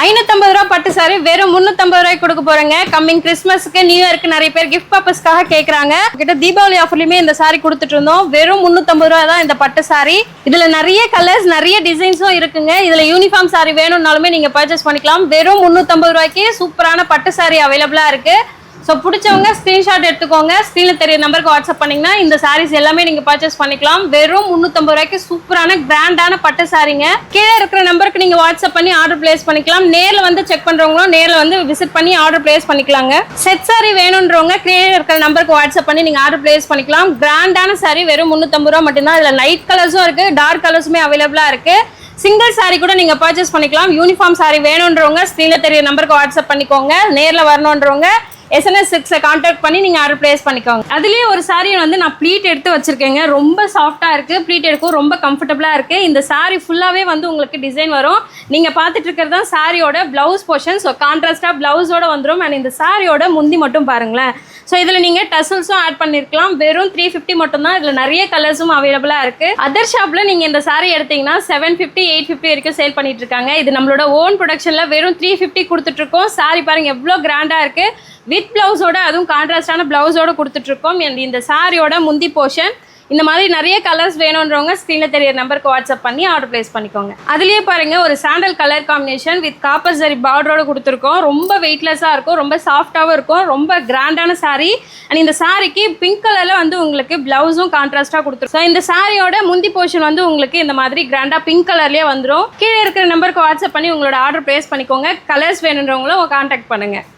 550 ரூபாய் பட்டு சாரி வெறும் 350 ரூபாய்க்கு கொடுக்க போறேங்க. கம்மிங் கிறிஸ்மஸ்க்கு நியூ இயர்க்கு நிறைய பேர் கிஃப்ட் பர்பஸ்க்காக கேக்குறாங்க. கிட்ட தீபாவளி ஆஃபர்லயுமே இந்த சாரி கொடுத்துட்டு இருந்தோம். வெறும் 350 ரூபாய் தான் இந்த பட்டு சாரி. இதுல நிறைய கலர்ஸ் நிறைய டிசைன்ஸும் இருக்குங்க. இதுல யூனிஃபார்ம் சாரி வேணும்னாலுமே நீங்க பர்ச்சேஸ் பண்ணிக்கலாம். வெறும் 350 ரூபாய்க்கு சூப்பரான பட்டு சாரி அவைலபிளா இருக்கு. ஸோ பிடிச்சவங்க ஸ்க்ரீன்ஷாட் எடுத்துக்கோங்க. ஸ்க்ரீனில் தெரிய நம்பருக்கு வாட்ஸ்அப் பண்ணிங்கன்னா இந்த சாரீஸ் எல்லாமே நீங்கள் பர்ச்சேஸ் பண்ணிக்கலாம். வெறும் 350 ரூபாய்க்கு சூப்பரான கிராண்டான பட்டு சாரீங்க. கீழே இருக்கிற நம்பருக்கு நீங்கள் வாட்ஸ்அப் பண்ணி ஆர்டர் பிளேஸ் பண்ணிக்கலாம். நேரில் வந்து செக் பண்ணுறவங்களும் நேரில் வந்து விசிட் பண்ணி ஆர்டர் பிளேஸ் பண்ணிக்கலாங்க. செட் சாரி வேணுன்றவங்க கீழே இருக்கிற நம்பருக்கு வாட்ஸ்அப் பண்ணி நீங்கள் ஆர்டர் பிளேஸ் பண்ணிக்கலாம். கிராண்டான சாரி வெறும் 350 ரூபா மட்டும்தான். இதில் லைட் கலர்ஸும் இருக்குது, டார்க் கலர்ஸுமே அவைலபிளாக இருக்குது. சிங்கிள் சாரி கூட நீங்க பர்ச்சேஸ் பண்ணிக்கலாம். யூனிஃபார்ம் சாரி வேணுன்றவங்க ஸ்க்ரீன்ல தெரிய நம்பருக்கு வாட்ஸ்அப் பண்ணிக்கோங்க. நேரில் வரணுன்றவங்க SNS6 கான்டாக்ட் பண்ணி நீங்க ஆர்டர் பிளேஸ் பண்ணிக்கோங்க. அதுலயே ஒரு சாரி வந்து நான் ப்ளீட் எடுத்து வச்சிருக்கேங்க. ரொம்ப சாஃப்டா இருக்கு, ப்ளீட் எடுக்கும் ரொம்ப கம்ஃபர்டபுளா இருக்கு. இந்த சாரி ஃபுல்லாவே வந்து உங்களுக்கு டிசைன் வரும். நீங்க பார்த்துட்டு இருக்கிறது தான் சாரியோட பிளவுஸ் போர்ஷன். ஸோ கான்ட்ராஸ்டா பிளவுஸோட வந்துடும். அண்ட் இந்த சாரியோட முந்தி மட்டும் பாருங்களேன். ஸோ இதில் நீங்கள் டசல்ஸும் ஆட் பண்ணியிருக்கலாம். வெறும் 350 மட்டும் தான். இதில் நிறைய கலர்ஸும் அவைலபிளாக இருக்குது. அதர் ஷாப்பில் நீங்கள் இந்த சாரி எடுத்தீங்கன்னா 750 850 வரைக்கும் சேல் பண்ணிட்டு இருக்காங்க. இது நம்மளோட ஓன் ப்ரொடக்ஷனில் வெறும் 350 கொடுத்துட்ருக்கோம். சாரி பாருங்கள் எவ்வளோ கிராண்டாக இருக்குது. வித் பிளவுஸோட அதுவும் கான்ட்ராஸ்டான பிளவுஸோட கொடுத்துட்ருக்கோம். இந்த சாரியோட முந்தி போர்ஷன் இந்த மாதிரி நிறைய கலர்ஸ் வேணுன்றவங்க ஸ்க்ரீனில் தெரிய நம்பருக்கு வாட்ஸ்அப் பண்ணி ஆர்டர் பிளேஸ் பண்ணிக்கோங்க. அதுலேயே பாருங்கள் ஒரு sandal colour combination with copper சரி பார்டரோட கொடுத்துருக்கோம். ரொம்ப வெயிட்லெஸ்ஸாக இருக்கும், ரொம்ப சாஃப்டாகவும் இருக்கும், ரொம்ப கிராண்டான சாரீ. அண்ட் இந்த சாரிக்கு பிங்க் கலரில் வந்து உங்களுக்கு பிளவுஸும் கான்ட்ராஸ்டாக கொடுத்துருக்கோம். ஸோ இந்த சாரியோட முந்தி போர்ஷன் வந்து உங்களுக்கு இந்த மாதிரி கிராண்டாக பிங்க் கலர்லேயே வந்துடும். கீழே இருக்கிற நம்பருக்கு வாட்ஸ்அப் பண்ணி உங்களோட ஆர்டர் பிளேஸ் பண்ணிக்கோங்க. கலர்ஸ் வேணுன்றவங்களும் கான்டாக்ட் பண்ணுங்கள்.